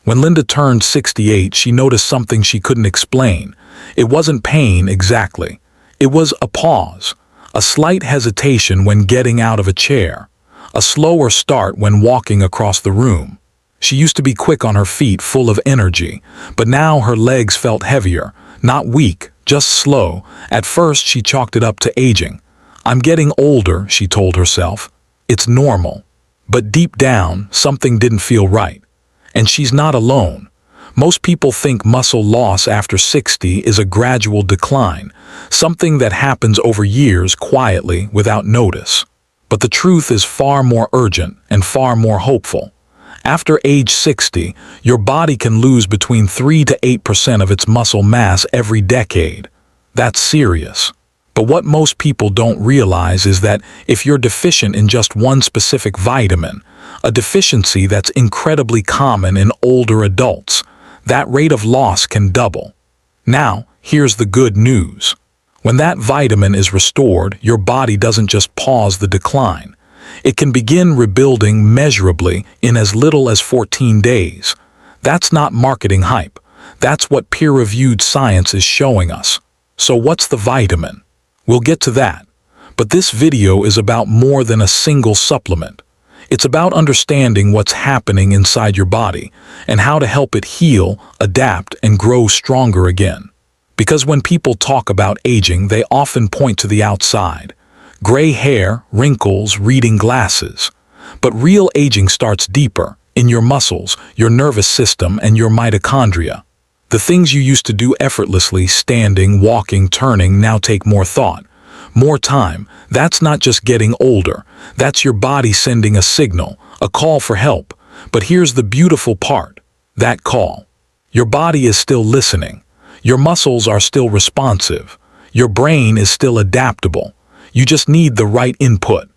When Linda turned 68, she noticed something she couldn't explain. It wasn't pain exactly. It was a pause, a slight hesitation when getting out of a chair, a slower start when walking across the room. She used to be quick on her feet, full of energy, but now her legs felt heavier, not weak, just slow. At first she chalked it up to aging. "I'm getting older," she told herself. "It's normal." But deep down, something didn't feel right. And she's not alone. Most people think muscle loss after 60 is a gradual decline, something that happens over years quietly without notice. But the truth is far more urgent and far more hopeful. After age 60, your body can lose between 3 to 8% of its muscle mass every decade. That's serious. But what most people don't realize is that if you're deficient in just one specific vitamin, a deficiency that's incredibly common in older adults, that rate of loss can double. Now, here's the good news. When that vitamin is restored, your body doesn't just pause the decline. It can begin rebuilding measurably in as little as 14 days. That's not marketing hype. That's what peer-reviewed science is showing us. So what's the vitamin? We'll get to that. But this video is about more than a single supplement. It's about understanding what's happening inside your body and how to help it heal, adapt, and grow stronger again. Because when people talk about aging, they often point to the outside. Gray hair, wrinkles, reading glasses. But real aging starts deeper, in your muscles, your nervous system, and your mitochondria. The things you used to do effortlessly, standing, walking, turning, now take more thought, more time. That's not just getting older. That's your body sending a signal, a call for help. But here's the beautiful part. That call. Your body is still listening. Your muscles are still responsive. Your brain is still adaptable. You just need the right input.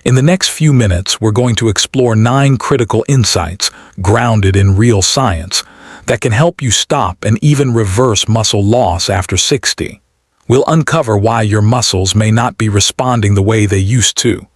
In the next few minutes, we're going to explore 9 critical insights, grounded in real science, that can help you stop and even reverse muscle loss after 60. We'll uncover why your muscles may not be responding the way they used to.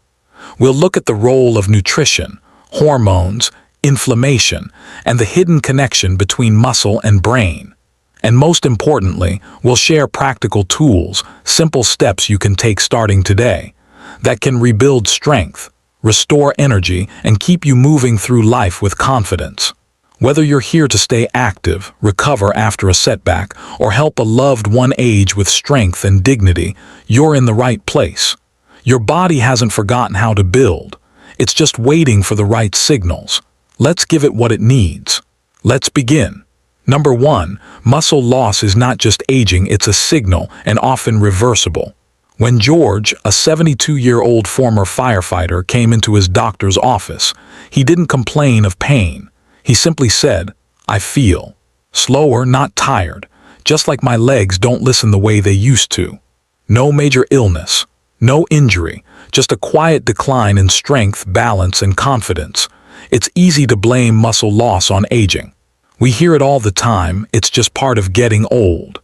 We'll look at the role of nutrition, hormones, inflammation, and the hidden connection between muscle and brain. And most importantly, we'll share practical tools, simple steps you can take starting today, that can rebuild strength, restore energy, and keep you moving through life with confidence. Whether you're here to stay active, recover after a setback, or help a loved one age with strength and dignity, you're in the right place. Your body hasn't forgotten how to build. It's just waiting for the right signals. Let's give it what it needs. Let's begin. Number 1, muscle loss is not just aging, it's a signal, and often reversible. When George, a 72-year-old former firefighter, came into his doctor's office, he didn't complain of pain. He simply said, "I feel slower, not tired, just like my legs don't listen the way they used to." No major illness, no injury, just a quiet decline in strength, balance, and confidence. It's easy to blame muscle loss on aging. We hear it all the time, it's just part of getting old.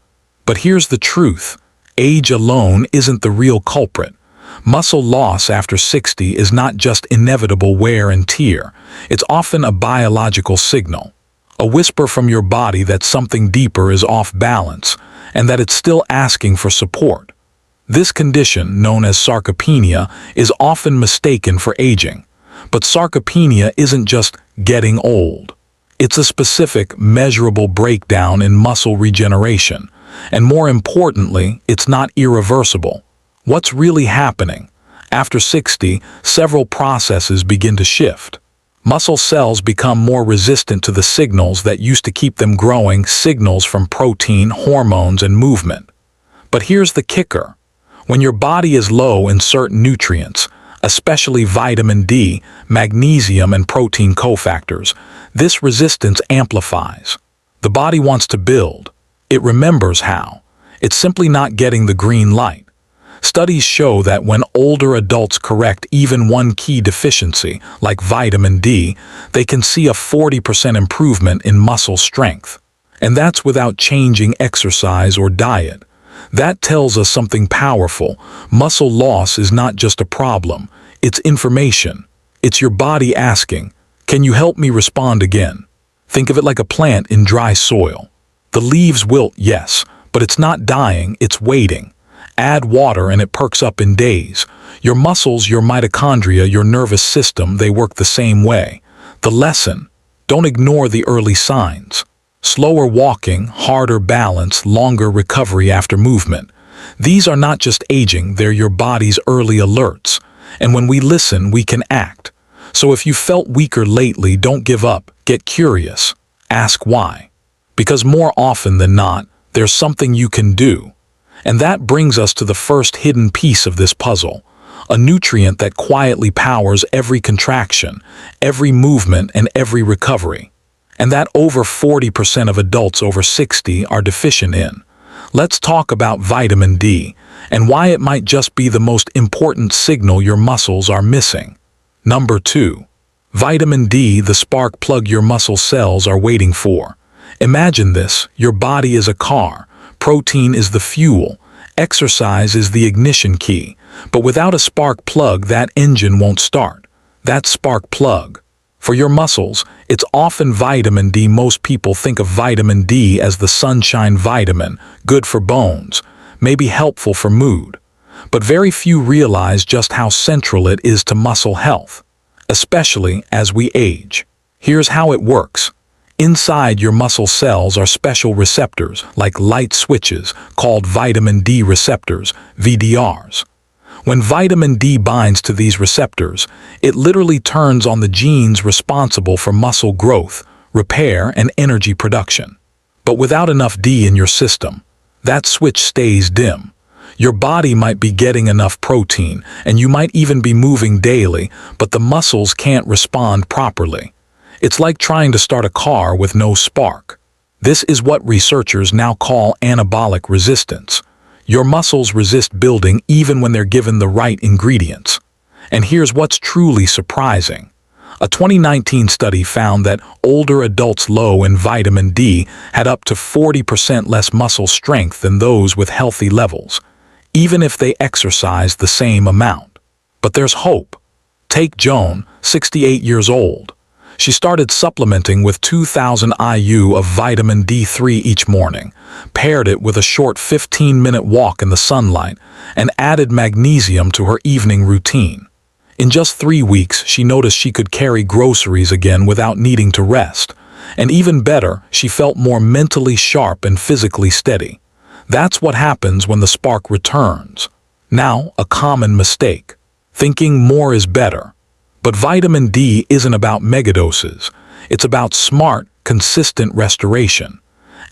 But here's the truth. Age alone isn't the real culprit. Muscle loss after 60 is not just inevitable wear and tear. It's often a biological signal, a whisper from your body that something deeper is off balance and that it's still asking for support. This condition, known as sarcopenia, is often mistaken for aging. But sarcopenia isn't just getting old. It's a specific, measurable breakdown in muscle regeneration. And more importantly, it's not irreversible. What's really happening? After 60, several processes begin to shift. Muscle cells become more resistant to the signals that used to keep them growing, signals from protein, hormones, and movement. But here's the kicker. When your body is low in certain nutrients, especially vitamin D, magnesium, and protein cofactors, this resistance amplifies. The body wants to build. It remembers how. It's simply not getting the green light. Studies show that when older adults correct even one key deficiency, like vitamin D, they can see a 40% improvement in muscle strength. And that's without changing exercise or diet. That tells us something powerful. Muscle loss is not just a problem, it's information. It's your body asking, "Can you help me respond again?" Think of it like a plant in dry soil. The leaves wilt, yes, but it's not dying, it's waiting. Add water and it perks up in days. Your muscles, your mitochondria, your nervous system, they work the same way. The lesson: don't ignore the early signs. Slower walking, harder balance, longer recovery after movement. These are not just aging, they're your body's early alerts. And when we listen, we can act. So if you felt weaker lately, don't give up. Get curious. Ask why. Because more often than not, there's something you can do. And that brings us to the first hidden piece of this puzzle. A nutrient that quietly powers every contraction, every movement, and every recovery. And that over 40% of adults over 60 are deficient in. Let's talk about vitamin D, and why it might just be the most important signal your muscles are missing. Number 2. Vitamin D, the spark plug your muscle cells are waiting for. Imagine this: your body is a car, protein is the fuel, exercise is the ignition key, but without a spark plug, that engine won't start. That spark plug. For your muscles, it's often vitamin D. Most people think of vitamin D as the sunshine vitamin, good for bones, maybe helpful for mood. But very few realize just how central it is to muscle health, especially as we age. Here's how it works. Inside your muscle cells are special receptors, like light switches, called vitamin D receptors, VDRs. When vitamin D binds to these receptors, it literally turns on the genes responsible for muscle growth, repair, and energy production. But without enough D in your system, that switch stays dim. Your body might be getting enough protein, and you might even be moving daily, but the muscles can't respond properly. It's like trying to start a car with no spark. This is what researchers now call anabolic resistance. Your muscles resist building even when they're given the right ingredients. And here's what's truly surprising. A 2019 study found that older adults low in vitamin D had up to 40% less muscle strength than those with healthy levels, even if they exercised the same amount. But there's hope. Take Joan, 68 years old. She started supplementing with 2,000 IU of vitamin D3 each morning, paired it with a short 15-minute walk in the sunlight, and added magnesium to her evening routine. In just 3 weeks, she noticed she could carry groceries again without needing to rest. And even better, she felt more mentally sharp and physically steady. That's what happens when the spark returns. Now, a common mistake: thinking more is better. But vitamin D isn't about megadoses. It's about smart, consistent restoration.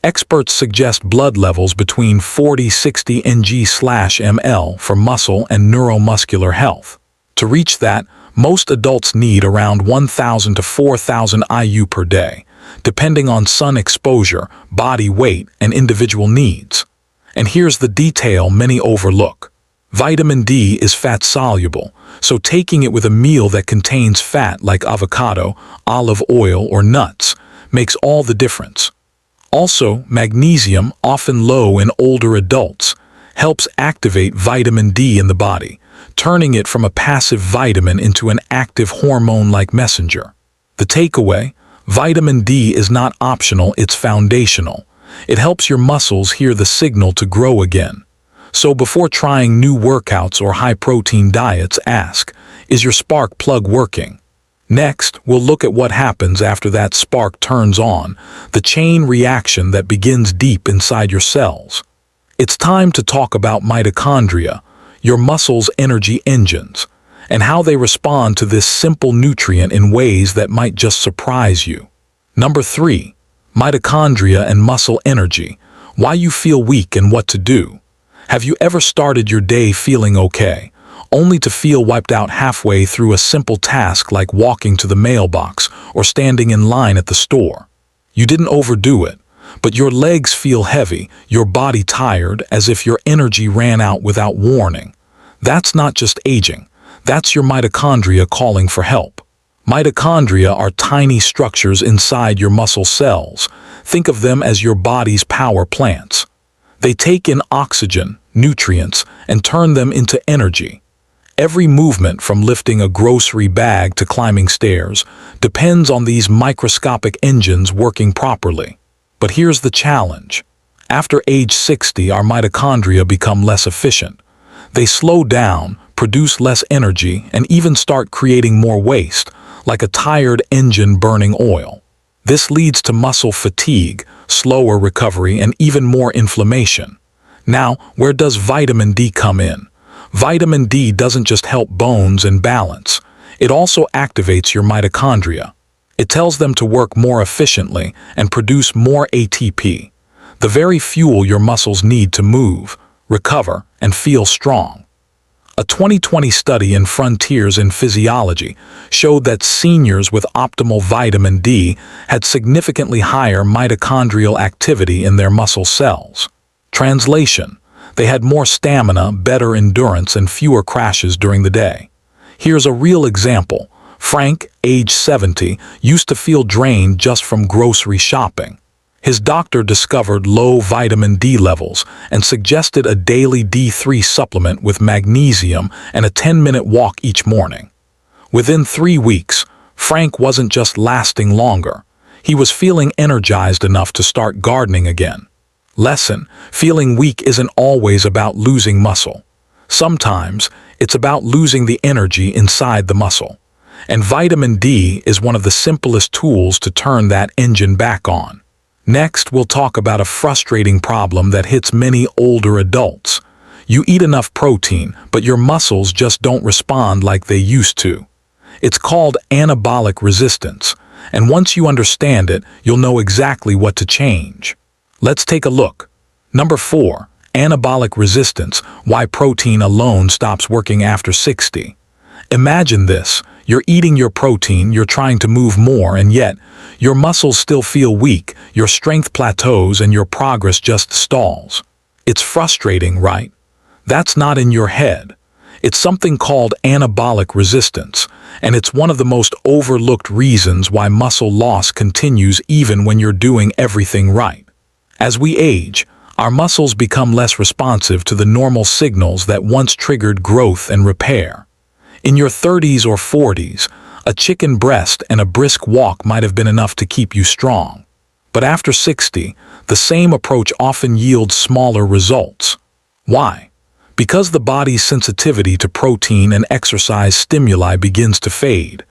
Experts suggest blood levels between 40-60 ng/ml for muscle and neuromuscular health. To reach that, most adults need around 1,000 to 4,000 IU per day, depending on sun exposure, body weight, and individual needs. And here's the detail many overlook. Vitamin D is fat-soluble, so taking it with a meal that contains fat like avocado, olive oil, or nuts makes all the difference. Also, magnesium, often low in older adults, helps activate vitamin D in the body, turning it from a passive vitamin into an active hormone-like messenger. The takeaway: vitamin D is not optional, it's foundational. It helps your muscles hear the signal to grow again. So before trying new workouts or high-protein diets, ask, is your spark plug working? Next, we'll look at what happens after that spark turns on, the chain reaction that begins deep inside your cells. It's time to talk about mitochondria, your muscles' energy engines, and how they respond to this simple nutrient in ways that might just surprise you. Number 3. Mitochondria and muscle energy, why you feel weak and what to do. Have you ever started your day feeling okay, only to feel wiped out halfway through a simple task like walking to the mailbox or standing in line at the store? You didn't overdo it, but your legs feel heavy, your body tired, as if your energy ran out without warning. That's not just aging, that's your mitochondria calling for help. Mitochondria are tiny structures inside your muscle cells. Think of them as your body's power plants. They take in oxygen, nutrients, and turn them into energy. Every movement, from lifting a grocery bag to climbing stairs, depends on these microscopic engines working properly. But here's the challenge. After age 60, our mitochondria become less efficient. They slow down, produce less energy, and even start creating more waste, like a tired engine burning oil. This leads to muscle fatigue, slower recovery, and even more inflammation. Now, where does vitamin D come in? Vitamin D doesn't just help bones and balance. It also activates your mitochondria. It tells them to work more efficiently and produce more ATP, the very fuel your muscles need to move, recover, and feel strong. A 2020 study in Frontiers in Physiology showed that seniors with optimal vitamin D had significantly higher mitochondrial activity in their muscle cells. Translation: they had more stamina, better endurance, and fewer crashes during the day. Here's a real example. Frank, age 70, used to feel drained just from grocery shopping. His doctor discovered low vitamin D levels and suggested a daily D3 supplement with magnesium and a 10-minute walk each morning. Within 3 weeks, Frank wasn't just lasting longer. He was feeling energized enough to start gardening again. Lesson: feeling weak isn't always about losing muscle. Sometimes it's about losing the energy inside the muscle. And vitamin D is one of the simplest tools to turn that engine back on. Next, we'll talk about a frustrating problem that hits many older adults. You eat enough protein, but your muscles just don't respond like they used to. It's called anabolic resistance, and once you understand it, you'll know exactly what to change. Let's take a look. Number 4, anabolic resistance, why protein alone stops working after 60. Imagine this. You're eating your protein, you're trying to move more, and yet your muscles still feel weak, your strength plateaus, and your progress just stalls. It's frustrating, right? That's not in your head. It's something called anabolic resistance, and it's one of the most overlooked reasons why muscle loss continues even when you're doing everything right. As we age, our muscles become less responsive to the normal signals that once triggered growth and repair. In your 30s or 40s, a chicken breast and a brisk walk might have been enough to keep you strong. But after 60, the same approach often yields smaller results. Why? Because the body's sensitivity to protein and exercise stimuli begins to fade.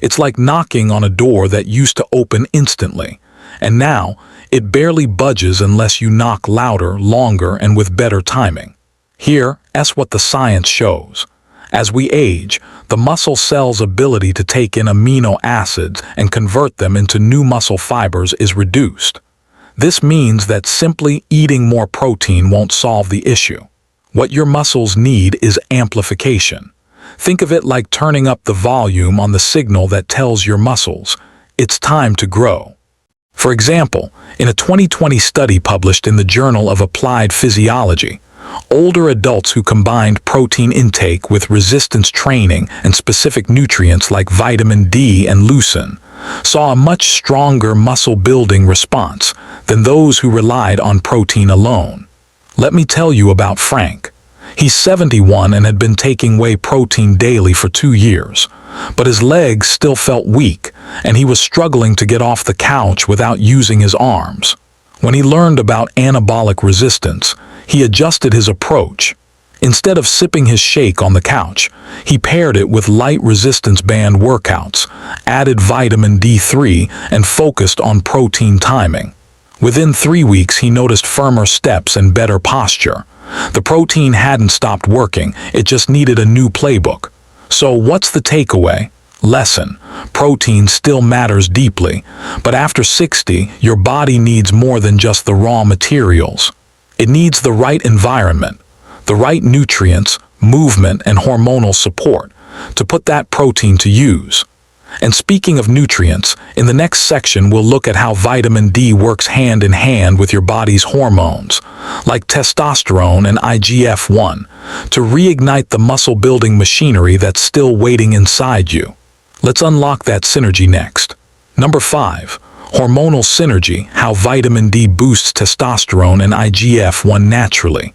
It's like knocking on a door that used to open instantly, and now it barely budges unless you knock louder, longer, and with better timing. Here's what the science shows. As we age, the muscle cell's ability to take in amino acids and convert them into new muscle fibers is reduced. This means that simply eating more protein won't solve the issue. What your muscles need is amplification. Think of it like turning up the volume on the signal that tells your muscles, it's time to grow. For example, in a 2020 study published in the Journal of Applied Physiology, older adults who combined protein intake with resistance training and specific nutrients like vitamin D and leucine saw a much stronger muscle-building response than those who relied on protein alone. Let me tell you about Frank. He's 71 and had been taking whey protein daily for 2 years, but his legs still felt weak, and he was struggling to get off the couch without using his arms. When he learned about anabolic resistance, he adjusted his approach. Instead of sipping his shake on the couch, he paired it with light resistance band workouts, added vitamin D3, and focused on protein timing. Within 3 weeks, he noticed firmer steps and better posture. The protein hadn't stopped working, it just needed a new playbook. So what's the takeaway? Lesson: protein still matters deeply, but after 60, your body needs more than just the raw materials. It needs the right environment, the right nutrients, movement, and hormonal support to put that protein to use. And speaking of nutrients, in the next section we'll look at how vitamin D works hand in hand with your body's hormones, like testosterone and IGF-1, to reignite the muscle-building machinery that's still waiting inside you. Let's unlock that synergy next. Number 5. Hormonal synergy, how vitamin D boosts testosterone and IGF-1 naturally.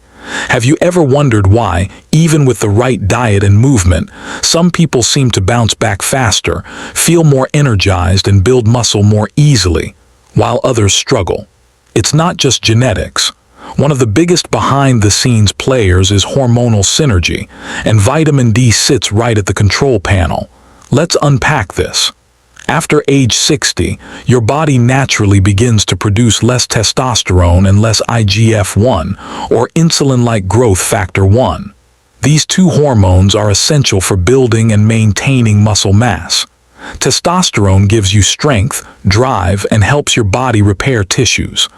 Have you ever wondered why, even with the right diet and movement, some people seem to bounce back faster, feel more energized, and build muscle more easily, while others struggle? It's not just genetics. One of the biggest behind-the-scenes players is hormonal synergy, and vitamin D sits right at the control panel. Let's unpack this. After age 60, your body naturally begins to produce less testosterone and less IGF-1, or insulin-like growth factor 1. These two hormones are essential for building and maintaining muscle mass. Testosterone gives you strength, drive, and helps your body repair tissues.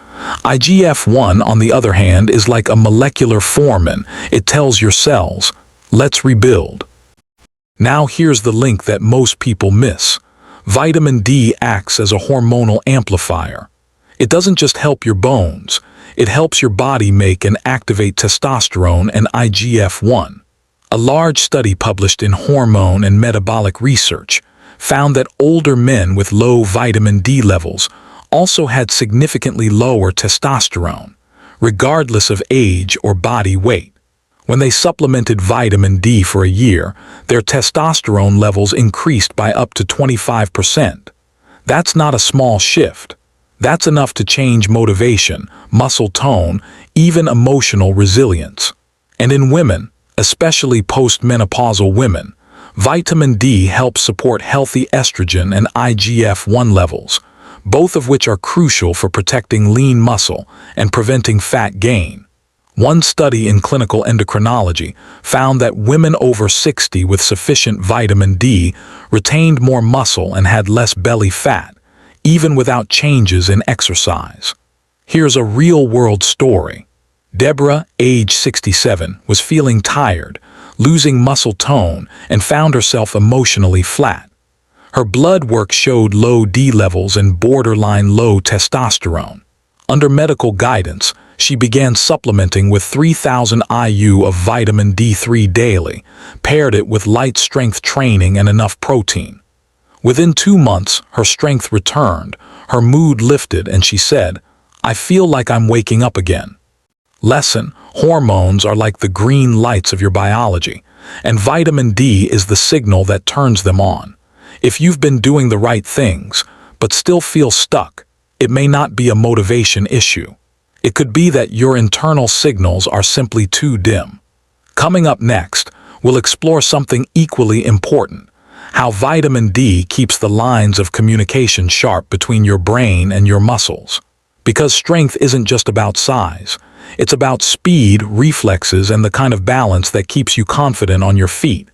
IGF-1, on the other hand, is like a molecular foreman. It tells your cells, "Let's rebuild." Now here's the link that most people miss. Vitamin D acts as a hormonal amplifier. It doesn't just help your bones, it helps your body make and activate testosterone and IGF-1. A large study published in Hormone and Metabolic Research found that older men with low vitamin D levels also had significantly lower testosterone, regardless of age or body weight. When they supplemented vitamin D for a year, their testosterone levels increased by up to 25%. That's not a small shift. That's enough to change motivation, muscle tone, even emotional resilience. And in women, especially postmenopausal women, vitamin D helps support healthy estrogen and IGF-1 levels, both of which are crucial for protecting lean muscle and preventing fat gain. One study in clinical endocrinology found that women over 60 with sufficient vitamin D retained more muscle and had less belly fat, even without changes in exercise. Here's a real-world story. Deborah, age 67, was feeling tired, losing muscle tone, and found herself emotionally flat. Her blood work showed low D levels and borderline low testosterone. Under medical guidance, she began supplementing with 3,000 IU of vitamin D3 daily, paired it with light strength training and enough protein. Within 2 months, her strength returned, her mood lifted, and she said, "I feel like I'm waking up again." Lesson: hormones are like the green lights of your biology, and vitamin D is the signal that turns them on. If you've been doing the right things, but still feel stuck, it may not be a motivation issue. It could be that your internal signals are simply too dim. Coming up next, we'll explore something equally important: how vitamin D keeps the lines of communication sharp between your brain and your muscles. Because strength isn't just about size, it's about speed, reflexes, and the kind of balance that keeps you confident on your feet.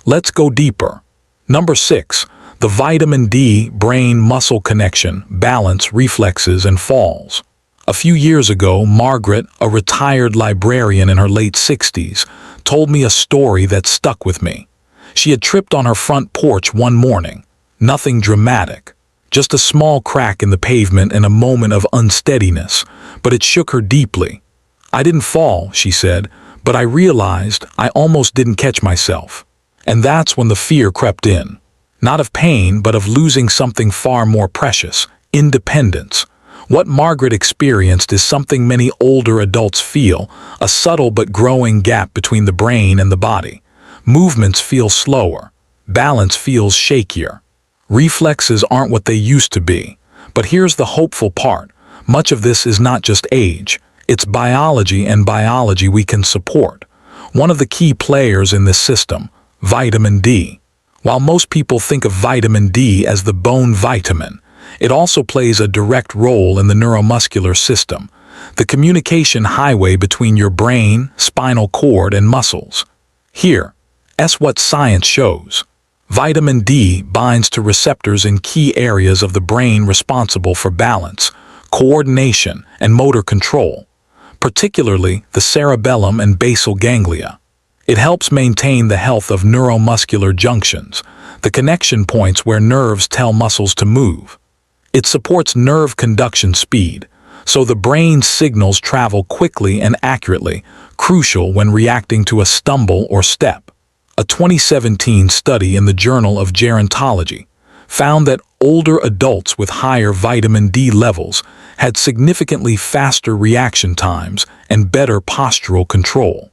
Let's go deeper. Number 6. The vitamin D brain-muscle connection, balance, reflexes, and falls. A few years ago, Margaret, a retired librarian in her late 60s, told me a story that stuck with me. She had tripped on her front porch one morning. Nothing dramatic, just a small crack in the pavement and a moment of unsteadiness, but it shook her deeply. "I didn't fall," she said, "but I realized I almost didn't catch myself." And that's when the fear crept in. Not of pain, but of losing something far more precious: independence. What Margaret experienced is something many older adults feel: a subtle but growing gap between the brain and the body. Movements feel slower. Balance feels shakier. Reflexes aren't what they used to be. But here's the hopeful part. Much of this is not just age. It's biology, and biology we can support. One of the key players in this system: vitamin D. While most people think of vitamin D as the bone vitamin, it also plays a direct role in the neuromuscular system, the communication highway between your brain, spinal cord, and muscles. Here's what science shows. Vitamin D binds to receptors in key areas of the brain responsible for balance, coordination, and motor control, particularly the cerebellum and basal ganglia. It helps maintain the health of neuromuscular junctions, the connection points where nerves tell muscles to move. It supports nerve conduction speed, so the brain's signals travel quickly and accurately, crucial when reacting to a stumble or step. A 2017 study in the Journal of Gerontology found that older adults with higher vitamin D levels had significantly faster reaction times and better postural control.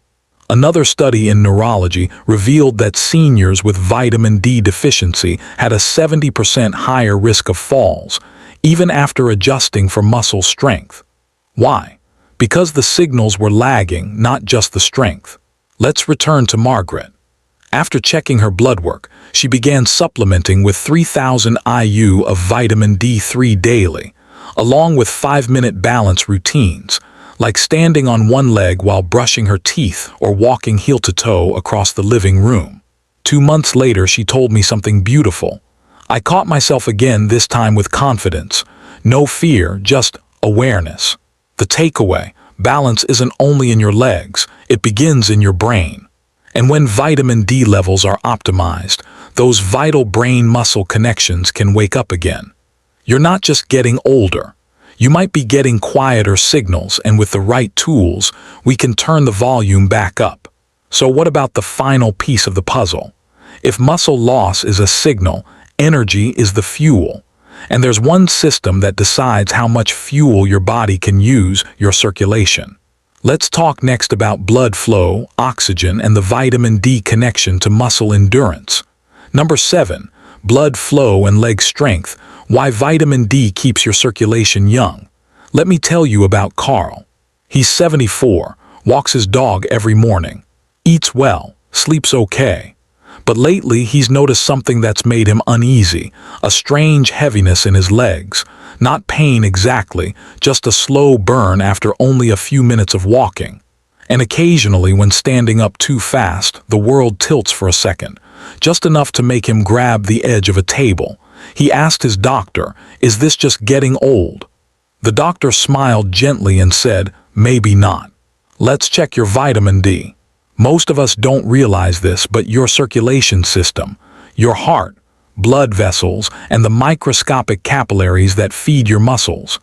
Another study in neurology revealed that seniors with vitamin D deficiency had a 70% higher risk of falls, even after adjusting for muscle strength. Why? Because the signals were lagging, not just the strength. Let's return to Margaret. After checking her blood work, she began supplementing with 3,000 IU of vitamin D3 daily, along with 5-minute balance routines, like standing on one leg while brushing her teeth or walking heel to toe across the living room. 2 months later, she told me something beautiful. I caught myself again, this time with confidence. No fear, just awareness. The takeaway: balance isn't only in your legs, it begins in your brain. And when vitamin D levels are optimized, those vital brain-muscle connections can wake up again. You're not just getting older. You might be getting quieter signals, and with the right tools, we can turn the volume back up. So what about the final piece of the puzzle? If muscle loss is a signal, energy is the fuel. And there's one system that decides how much fuel your body can use: your circulation. Let's talk next about blood flow, oxygen, and the vitamin D connection to muscle endurance. Number 7, blood flow and leg strength. Why vitamin D keeps your circulation young. Let me tell you about Carl. He's 74, walks his dog every morning, eats well, sleeps okay. But lately he's noticed something that's made him uneasy, a strange heaviness in his legs. Not pain exactly, just a slow burn after only a few minutes of walking. And occasionally, when standing up too fast, the world tilts for a second, just enough to make him grab the edge of a table. He asked his doctor, "Is this just getting old?" The doctor smiled gently and said, "Maybe not. Let's check your vitamin D. Most of us don't realize this, but your circulation system, your heart, blood vessels, and the microscopic capillaries that feed your muscles,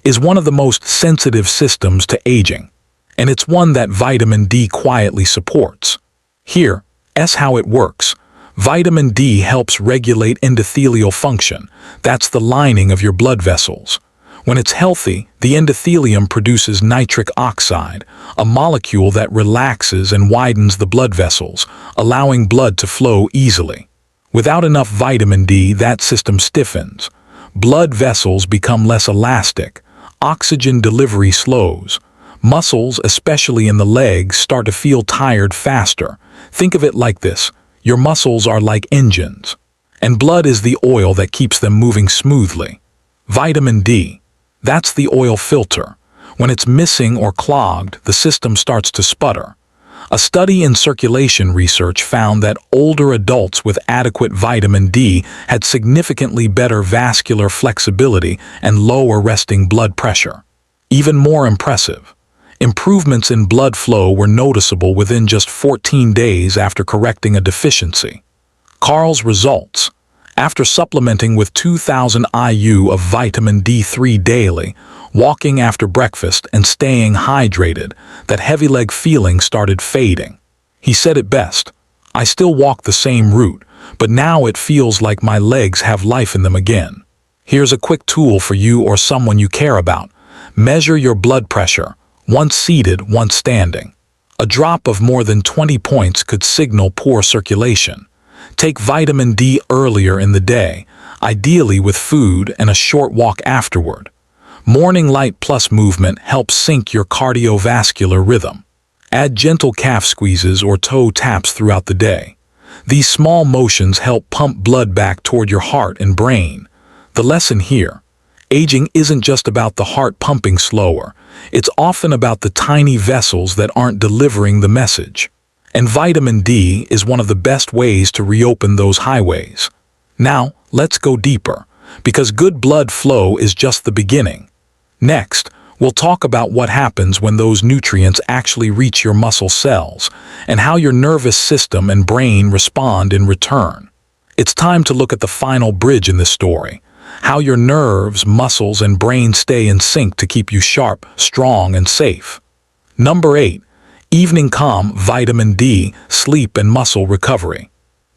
is one of the most sensitive systems to aging. And it's one that vitamin D quietly supports. Here's how it works. Vitamin D helps regulate endothelial function. That's the lining of your blood vessels. When it's healthy, the endothelium produces nitric oxide, a molecule that relaxes and widens the blood vessels, allowing blood to flow easily. Without enough vitamin D, that system stiffens. Blood vessels become less elastic. Oxygen delivery slows. Muscles, especially in the legs, start to feel tired faster. Think of it like this. Your muscles are like engines, and blood is the oil that keeps them moving smoothly. Vitamin D, that's the oil filter. When it's missing or clogged, the system starts to sputter. A study in circulation research found that older adults with adequate vitamin D had significantly better vascular flexibility and lower resting blood pressure. Even more impressive, improvements in blood flow were noticeable within just 14 days after correcting a deficiency. Carl's results: after supplementing with 2,000 IU of vitamin D3 daily, walking after breakfast, and staying hydrated, that heavy leg feeling started fading. He said it best: "I still walk the same route, but now it feels like my legs have life in them again." Here's a quick tool for you or someone you care about. Measure your blood pressure, once seated, once standing. A drop of more than 20 points could signal poor circulation. Take vitamin D earlier in the day, ideally with food and a short walk afterward. Morning light plus movement helps sync your cardiovascular rhythm. Add gentle calf squeezes or toe taps throughout the day. These small motions help pump blood back toward your heart and brain. The lesson here: aging isn't just about the heart pumping slower. It's often about the tiny vessels that aren't delivering the message. And vitamin D is one of the best ways to reopen those highways. Now, let's go deeper, because good blood flow is just the beginning. Next, we'll talk about what happens when those nutrients actually reach your muscle cells, and how your nervous system and brain respond in return. It's time to look at the final bridge in this story: how your nerves, muscles, and brain stay in sync to keep you sharp, strong, and safe. Number 8. Evening calm, vitamin D, sleep, and muscle recovery.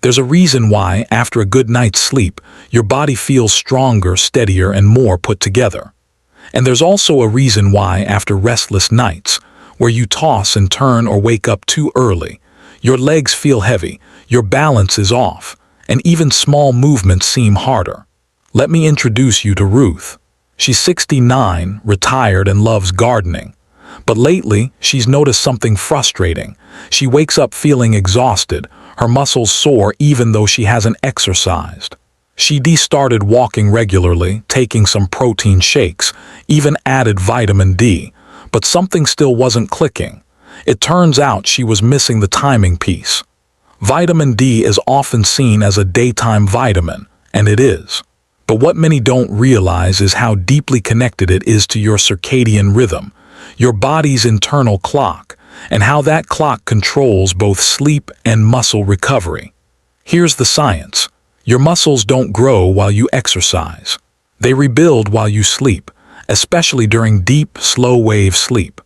There's a reason why, after a good night's sleep, your body feels stronger, steadier, and more put together. And there's also a reason why, after restless nights, where you toss and turn or wake up too early, your legs feel heavy, your balance is off, and even small movements seem harder. Let me introduce you to Ruth. She's 69, retired, and loves gardening. But lately, she's noticed something frustrating. She wakes up feeling exhausted, her muscles sore even though she hasn't exercised. She started walking regularly, taking some protein shakes, even added vitamin D, but something still wasn't clicking. It turns out she was missing the timing piece. Vitamin D is often seen as a daytime vitamin, and it is. But what many don't realize is how deeply connected it is to your circadian rhythm, your body's internal clock, and how that clock controls both sleep and muscle recovery. Here's the science. Your muscles don't grow while you exercise. They rebuild while you sleep, especially during deep, slow-wave sleep.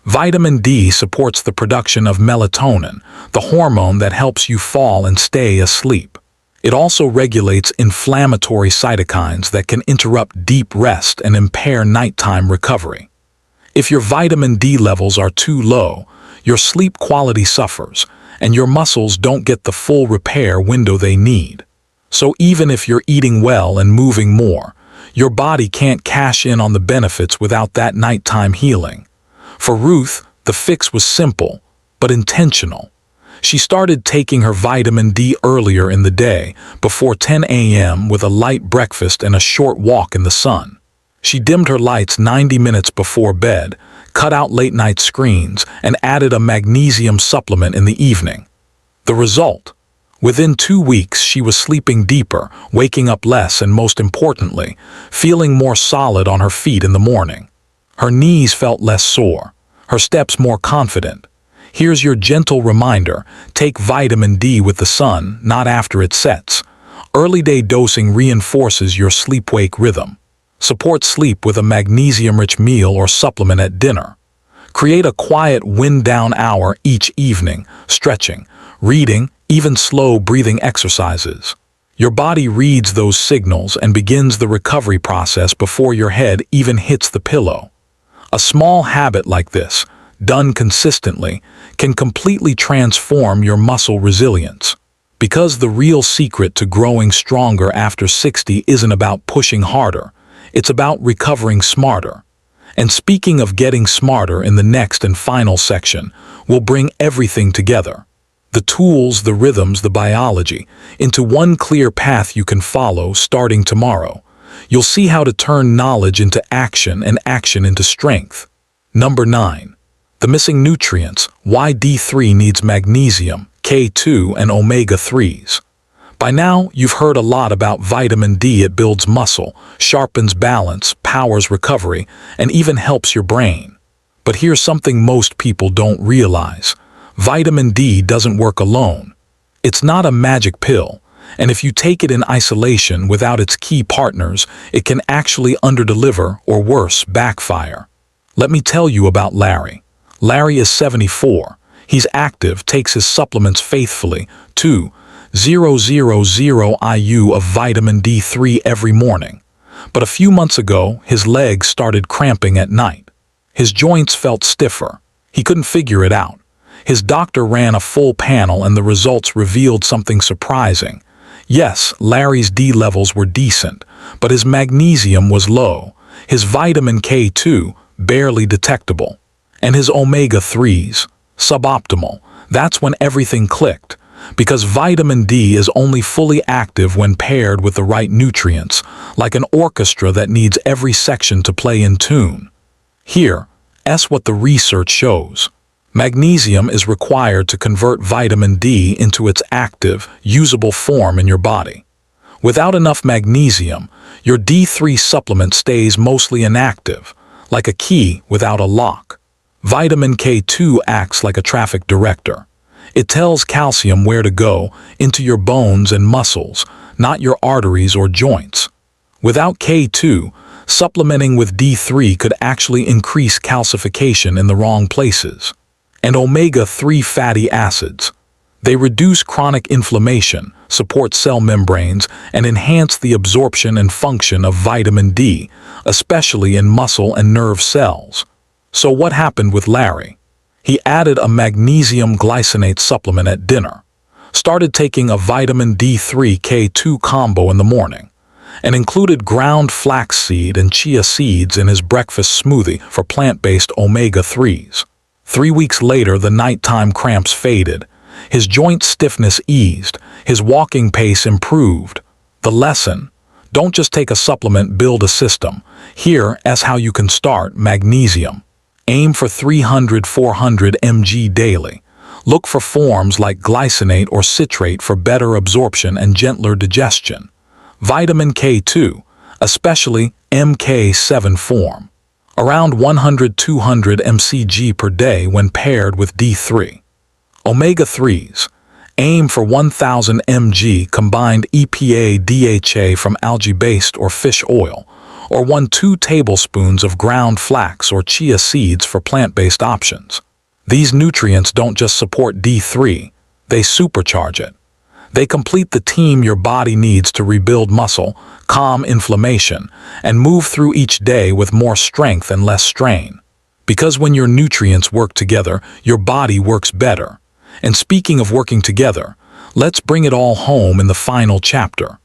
Vitamin D supports the production of melatonin, the hormone that helps you fall and stay asleep. It also regulates inflammatory cytokines that can interrupt deep rest and impair nighttime recovery. If your vitamin D levels are too low, your sleep quality suffers, and your muscles don't get the full repair window they need. So even if you're eating well and moving more, your body can't cash in on the benefits without that nighttime healing. For Ruth, the fix was simple, but intentional. She started taking her vitamin D earlier in the day, before 10 a.m. with a light breakfast and a short walk in the sun. She dimmed her lights 90 minutes before bed, cut out late-night screens, and added a magnesium supplement in the evening. The result? Within 2 weeks, she was sleeping deeper, waking up less, and most importantly, feeling more solid on her feet in the morning. Her knees felt less sore, her steps more confident. Here's your gentle reminder: take vitamin D with the sun, not after it sets. Early day dosing reinforces your sleep-wake rhythm. Support sleep with a magnesium-rich meal or supplement at dinner. Create a quiet wind-down hour each evening, stretching, reading, even slow breathing exercises. Your body reads those signals and begins the recovery process before your head even hits the pillow. A small habit like this, done consistently, can completely transform your muscle resilience. Because the real secret to growing stronger after 60 isn't about pushing harder, it's about recovering smarter. And speaking of getting smarter, in the next and final section, we'll bring everything together. The tools, the rhythms, the biology, into one clear path you can follow starting tomorrow. You'll see how to turn knowledge into action and action into strength. Number 9. The missing nutrients. Why D3 needs magnesium, K2, and omega-3s. By now, you've heard a lot about vitamin D. It builds muscle, sharpens balance, powers recovery, and even helps your brain. But here's something most people don't realize. Vitamin D doesn't work alone. It's not a magic pill, and if you take it in isolation without its key partners, it can actually underdeliver or worse, backfire. Let me tell you about Larry. Larry is 74. He's active, takes his supplements faithfully, 2,000 IU of vitamin D3 every morning. But a few months ago, his legs started cramping at night. His joints felt stiffer. He couldn't figure it out. His doctor ran a full panel and the results revealed something surprising. Yes, Larry's D levels were decent, but his magnesium was low, his vitamin K2 barely detectable, and his omega-3s suboptimal. That's when everything clicked, because vitamin D is only fully active when paired with the right nutrients, like an orchestra that needs every section to play in tune. Here's what the research shows. Magnesium is required to convert vitamin D into its active, usable form in your body. Without enough magnesium, your D3 supplement stays mostly inactive, like a key without a lock. Vitamin K2 acts like a traffic director. It tells calcium where to go, into your bones and muscles, not your arteries or joints. Without K2, supplementing with D3 could actually increase calcification in the wrong places. And omega-3 fatty acids. They reduce chronic inflammation, support cell membranes, and enhance the absorption and function of vitamin D, especially in muscle and nerve cells. So what happened with Larry? He added a magnesium glycinate supplement at dinner, started taking a vitamin D3 K2 combo in the morning, and included ground flaxseed and chia seeds in his breakfast smoothie for plant-based omega-3s. 3 weeks later, the nighttime cramps faded, his joint stiffness eased, his walking pace improved. The lesson: don't just take a supplement, build a system. Here is how you can start. Magnesium. Aim for 300–400 mg daily. Look for forms like glycinate or citrate for better absorption and gentler digestion. Vitamin K2, especially MK7 form, around 100–200 mcg per day when paired with D3. Omega-3s, aim for 1000 mg combined EPA-DHA from algae-based or fish oil, or 1–2 tablespoons of ground flax or chia seeds for plant-based options. These nutrients don't just support D3, they supercharge it. They complete the team your body needs to rebuild muscle, calm inflammation, and move through each day with more strength and less strain. Because when your nutrients work together, your body works better. And speaking of working together, let's bring it all home in the final chapter.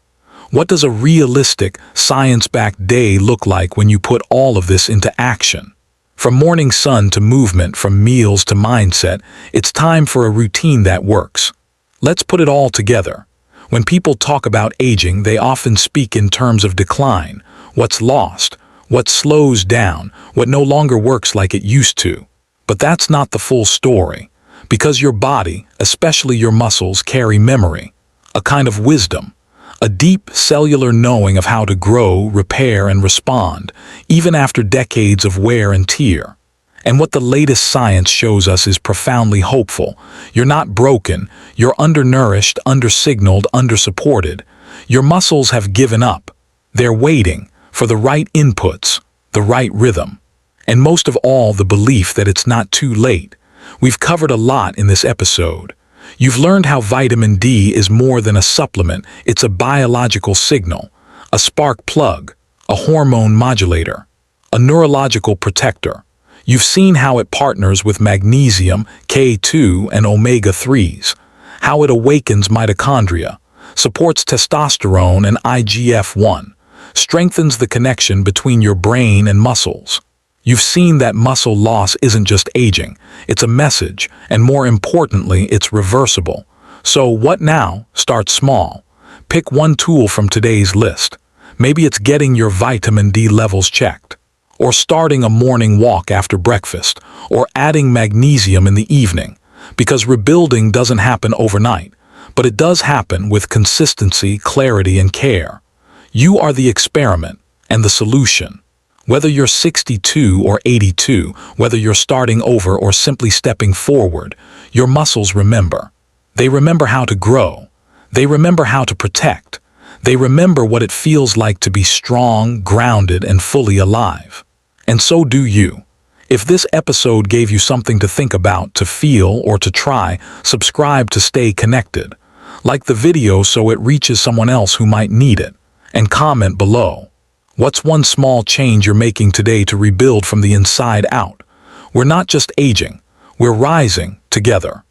What does a realistic, science-backed day look like when you put all of this into action? From morning sun to movement, from meals to mindset, it's time for a routine that works. Let's put it all together. When people talk about aging, they often speak in terms of decline, what's lost, what slows down, what no longer works like it used to. But that's not the full story. Because your body, especially your muscles, carry memory, a kind of wisdom, a deep cellular knowing of how to grow, repair, and respond, even after decades of wear and tear. And what the latest science shows us is profoundly hopeful. You're not broken, you're undernourished, undersignaled, undersupported. Your muscles have given up. They're waiting for the right inputs, the right rhythm, and most of all, the belief that it's not too late. We've covered a lot in this episode. You've learned how vitamin D is more than a supplement, it's a biological signal, a spark plug, a hormone modulator, a neurological protector. You've seen how it partners with magnesium, K2, and omega-3s, how it awakens mitochondria, supports testosterone and IGF-1, strengthens the connection between your brain and muscles. You've seen that muscle loss isn't just aging, it's a message, and more importantly, it's reversible. So what now? Start small. Pick one tool from today's list. Maybe it's getting your vitamin D levels checked, or starting a morning walk after breakfast, or adding magnesium in the evening. Because rebuilding doesn't happen overnight, but it does happen with consistency, clarity, and care. You are the experiment and the solution. Whether you're 62 or 82, whether you're starting over or simply stepping forward, your muscles remember. They remember how to grow. They remember how to protect. They remember what it feels like to be strong, grounded, and fully alive. And so do you. If this episode gave you something to think about, to feel, or to try, subscribe to stay connected. Like the video so it reaches someone else who might need it. And comment below. What's one small change you're making today to rebuild from the inside out? We're not just aging, we're rising together.